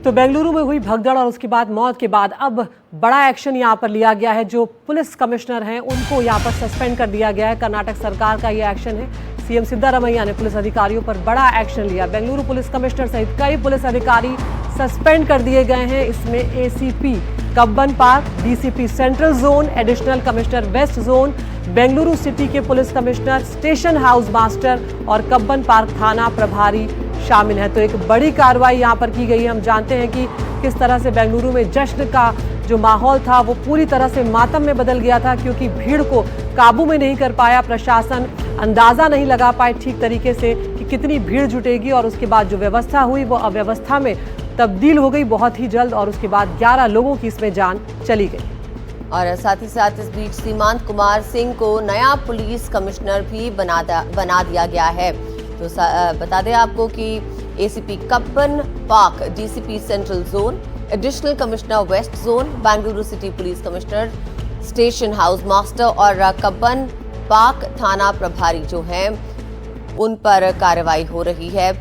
तो बेंगलुरु में हुई भगदड़ और उसके बाद मौत के बाद अब बड़ा एक्शन यहां पर लिया गया है। जो पुलिस कमिश्नर हैं उनको यहां पर सस्पेंड कर दिया गया है। कर्नाटक सरकार का यह एक्शन है। सीएम सिद्धारमैया ने पुलिस अधिकारियों पर बड़ा एक्शन लिया। बेंगलुरु पुलिस कमिश्नर सहित कई पुलिस अधिकारी सस्पेंड कर दिए गए हैं। इसमें ACP Cubbon Park, DCP central zone, additional commissioner west zone, Bengaluru city के police commissioner, station house master और कब्बन पार्क थाना प्रभारी शामिल है। तो एक बड़ी कार्रवाई यहां पर की गई है। हम जानते हैं कि किस तरह से बेंगलुरु में जश्न का जो माहौल था वो पूरी तरह से मातम में बदल गया था, क्योंकि भीड़ को काबू में नहीं कर पाया प्रशासन। अंदाजा नहीं लगा पाए ठीक तरीके से कि कितनी भीड़ जुटेगी और उसके बाद जो व्यवस्था हुई वो अव्यवस्था में तब्दील हो गई बहुत ही जल्द और उसके बाद 11 लोगों की इसमें जान चली गई। और साथ ही साथ इस बीच सीमांत कुमार सिंह को नया पुलिस कमिश्नर भी बना दिया गया है। तो बता दें आपको कि ACP Cubbon Park, DCP central zone, additional commissioner west zone, Bengaluru city police commissioner, station house master और कब्बन पार्क थाना प्रभारी जो हैं उन पर कार्रवाई हो रही है।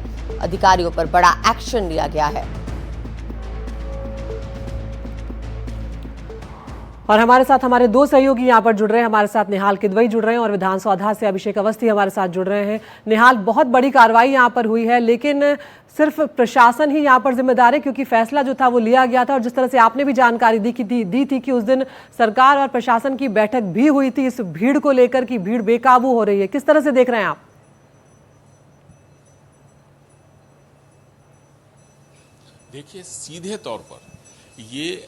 अधिकारियों पर बड़ा एक्शन लिया गया है। और हमारे साथ हमारे दो सहयोगी यहाँ पर जुड़ रहे हैं। हमारे साथ निहाल किदवई जुड़ रहे हैं और विधान सौधा से अभिषेक अवस्थी हमारे साथ जुड़ रहे हैं। निहाल, बहुत बड़ी कार्रवाई यहाँ पर हुई है, लेकिन सिर्फ प्रशासन ही यहाँ पर जिम्मेदार है, क्योंकि फैसला जो था वो लिया गया था। और जिस तरह से आपने भी जानकारी दी थी कि उस दिन सरकार और प्रशासन की बैठक भी हुई थी इस भीड़ को लेकर कि भीड़ बेकाबू हो रही है, किस तरह से देख रहे हैं आप? देखिए, सीधे तौर पर ये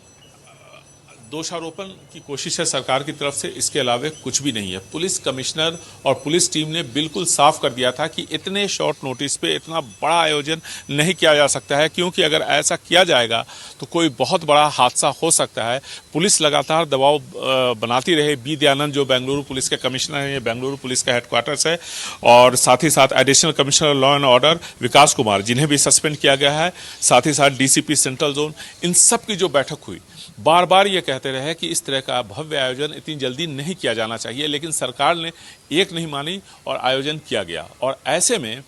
दोषारोपण की कोशिश है सरकार की तरफ से, इसके अलावा कुछ भी नहीं है। पुलिस कमिश्नर और पुलिस टीम ने बिल्कुल साफ कर दिया था कि इतने शॉर्ट नोटिस पे इतना बड़ा आयोजन नहीं किया जा सकता है, क्योंकि अगर ऐसा किया जाएगा तो कोई बहुत बड़ा हादसा हो सकता है। पुलिस लगातार दबाव बनाती रहे। बी दयानंद जो बेंगलुरु पुलिस के कमिश्नर हैं, ये बेंगलुरु पुलिस का हेडक्वार्टर्स है, और साथ ही साथ additional commissioner law and order Vikas Kumar, जिन्हें भी सस्पेंड किया गया है, साथ ही साथ डीसीपी सेंट्रल जोन, इन सब की जो बैठक हुई, बार बार ये कहते रहे कि इस तरह का भव्य आयोजन इतनी जल्दी नहीं किया जाना चाहिए, लेकिन सरकार ने एक नहीं मानी और आयोजन किया गया। और ऐसे में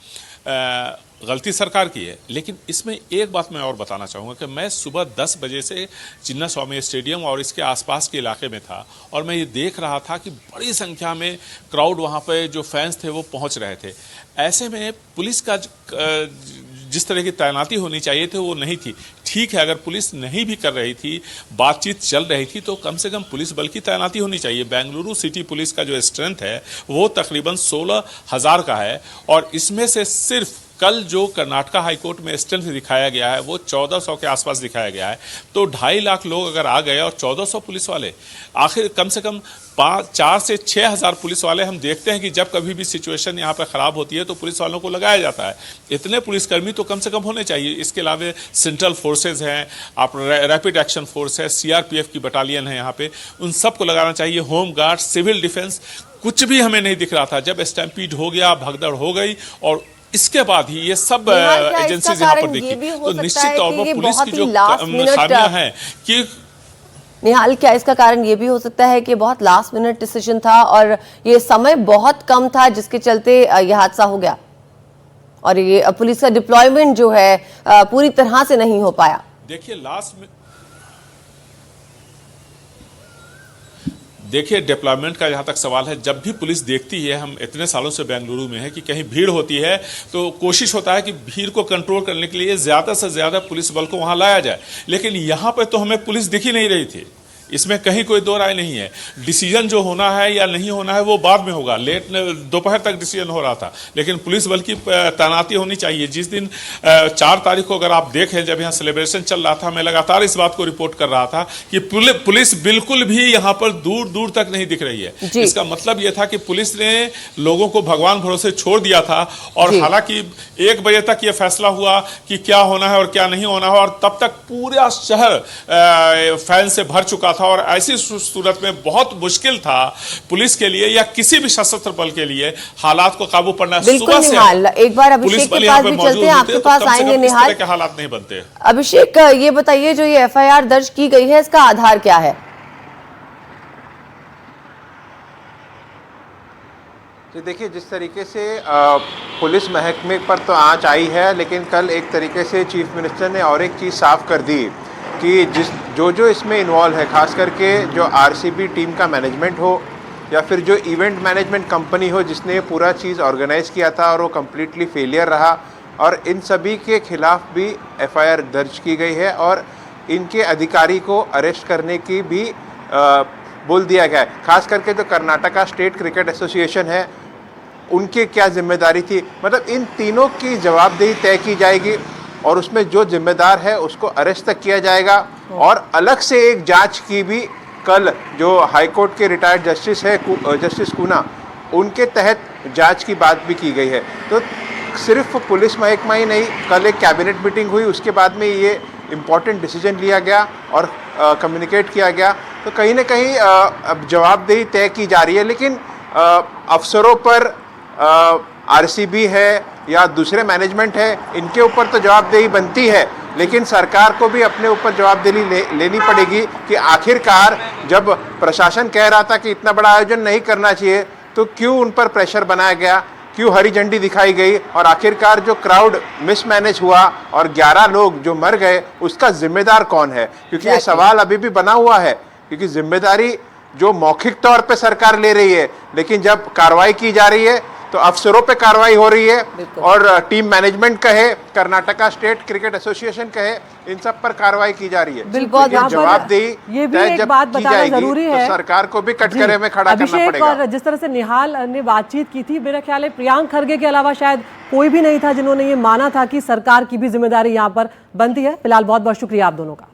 गलती सरकार की है। लेकिन इसमें एक बात मैं और बताना चाहूँगा कि मैं सुबह 10 बजे से चिन्ना स्वामी स्टेडियम और इसके आसपास के इलाके में था, और मैं ये देख रहा था कि बड़ी संख्या में क्राउड वहाँ पे जो फैंस थे वो पहुँच रहे थे। ऐसे में पुलिस का जिस तरह की तैनाती होनी चाहिए थी वो नहीं थी। ठीक है, अगर पुलिस नहीं भी कर रही थी, बातचीत चल रही थी, तो कम से कम पुलिस बल की तैनाती होनी चाहिए। बेंगलुरु सिटी पुलिस का जो स्ट्रेंथ है वो तकरीबन 16,000 का है, और इसमें से सिर्फ कल जो कर्नाटक हाईकोर्ट में स्ट्रेंथ दिखाया गया है वो 1400 के आसपास दिखाया गया है। तो 2.5 लाख लोग अगर आ गए और 1400 पुलिस वाले, आखिर कम से कम 4 से 6,000 पुलिस वाले हम देखते हैं कि जब कभी भी सिचुएशन यहाँ पर ख़राब होती है तो पुलिस वालों को लगाया जाता है। इतने पुलिसकर्मी तो कम से कम होने चाहिए। इसके अलावा सेंट्रल फोर्सेज हैं, आप रैपिड एक्शन फोर्स है, सीआरपीएफ की बटालियन है, यहाँ पे उन सबको लगाना चाहिए। होम गार्ड, सिविल डिफेंस, कुछ भी हमें नहीं दिख रहा था। जब स्टैम्पीड हो गया, भगदड़ हो गई, और इसके बाद ही ये सब एजेंसीज यहाँ पर दिखी, तो निश्चित तौर पर पुलिस की जो खामियां हैं कि निहाल, क्या इसका कारण ये भी हो सकता है कि बहुत लास्ट मिनट डिसीजन था और ये समय बहुत कम था जिसके चलते ये हादसा हो गया, और ये पुलिस का डिप्लॉयमेंट जो है पूरी तरह से नहीं हो पाया? देखिए, डिप्लॉयमेंट का जहाँ तक सवाल है, जब भी पुलिस देखती है, हम इतने सालों से बेंगलुरु में है, कि कहीं भीड़ होती है तो कोशिश होता है कि भीड़ को कंट्रोल करने के लिए ज़्यादा से ज़्यादा पुलिस बल को वहाँ लाया जाए। लेकिन यहाँ पर तो हमें पुलिस दिख ही नहीं रही थी। इसमें कहीं कोई दो राय नहीं है। डिसीजन जो होना है या नहीं होना है वो बाद में होगा। लेट दोपहर तक डिसीजन हो रहा था, लेकिन पुलिस बल की तैनाती होनी चाहिए। जिस दिन 4 तारीख को अगर आप देखें, जब यहाँ सेलिब्रेशन चल रहा था, मैं लगातार इस बात को रिपोर्ट कर रहा था कि पुलिस बिल्कुल भी यहाँ पर दूर दूर तक नहीं दिख रही है। इसका मतलब ये था कि पुलिस ने लोगों को भगवान भरोसे छोड़ दिया था। और हालांकि 1 बजे तक ये फैसला हुआ कि क्या होना है और क्या नहीं होना है, और तब तक पूरा शहर फैन से भर चुका था। और ऐसी सूरत में बहुत मुश्किल था पुलिस के लिए या किसी भी सशस्त्र बल के लिए हालात को काबू पाना। बिल्कुल निहाल, एक बार अभिषेक के पास भी चलते हैं, आपके पास आएंगे निहाल। के हालात नहीं बनते। अभिषेक, ये बताइए, जो ये एफआईआर दर्ज की गई है, इसका आधार क्या है? जी देखिए, जिस तरीके से पुलिस महकमे पर तो आंच आई है, लेकिन कल एक तरीके से चीफ मिनिस्टर ने और एक चीज़ साफ कर दी कि जो इसमें इन्वॉल्व है, खास करके जो आरसीबी टीम का मैनेजमेंट हो या फिर जो इवेंट मैनेजमेंट कंपनी हो जिसने ये पूरा चीज़ ऑर्गेनाइज़ किया था और वो कम्प्लीटली फेलियर रहा, और इन सभी के खिलाफ भी एफआईआर दर्ज की गई है और इनके अधिकारी को अरेस्ट करने की भी बोल दिया गया है। खास करके जो कर्नाटका स्टेट क्रिकेट एसोसिएशन है, उनकी क्या जिम्मेदारी थी, मतलब इन तीनों की जवाबदेही तय की जाएगी और उसमें जो जिम्मेदार है उसको अरेस्ट तक किया जाएगा। और अलग से एक जांच की भी कल जो हाई कोर्ट के रिटायर्ड जस्टिस है जस्टिस कूना, उनके तहत जांच की बात भी की गई है। तो सिर्फ पुलिस महकमा ही नहीं, कल एक कैबिनेट मीटिंग हुई, उसके बाद में ये इम्पॉर्टेंट डिसीजन लिया गया और कम्युनिकेट किया गया। तो कहीं ना कहीं अब जवाबदेही तय की जा रही है, लेकिन अफसरों पर आरसीबी है या दूसरे मैनेजमेंट है, इनके ऊपर तो जवाबदेही बनती है, लेकिन सरकार को भी अपने ऊपर जवाबदेही लेनी पड़ेगी कि आखिरकार जब प्रशासन कह रहा था कि इतना बड़ा आयोजन नहीं करना चाहिए, तो क्यों उन पर प्रेशर बनाया गया, क्यों हरी झंडी दिखाई गई, और आखिरकार जो क्राउड मिसमैनेज हुआ और 11 लोग जो मर गए, उसका जिम्मेदार कौन है? क्योंकि ये सवाल अभी भी बना हुआ है, क्योंकि जिम्मेदारी जो मौखिक तौर पे सरकार ले रही है, लेकिन जब कार्रवाई की जा रही है तो अफसरों पे कार्रवाई हो रही है और टीम मैनेजमेंट कहे, कर्नाटका स्टेट क्रिकेट एसोसिएशन कहे, इन सब पर कार्रवाई की जा रही है। बिल्कुल, जवाबदेही ये भी एक बात बताना जरूरी है, तो सरकार को भी कटघरे में खड़ा करना पड़ेगा। और जिस तरह से निहाल ने बातचीत की थी, मेरा ख्याल है प्रियांक खरगे के अलावा शायद कोई भी नहीं था जिन्होंने ये माना था कि सरकार की भी जिम्मेदारी यहाँ पर बनती है। फिलहाल बहुत बहुत शुक्रिया आप दोनों का।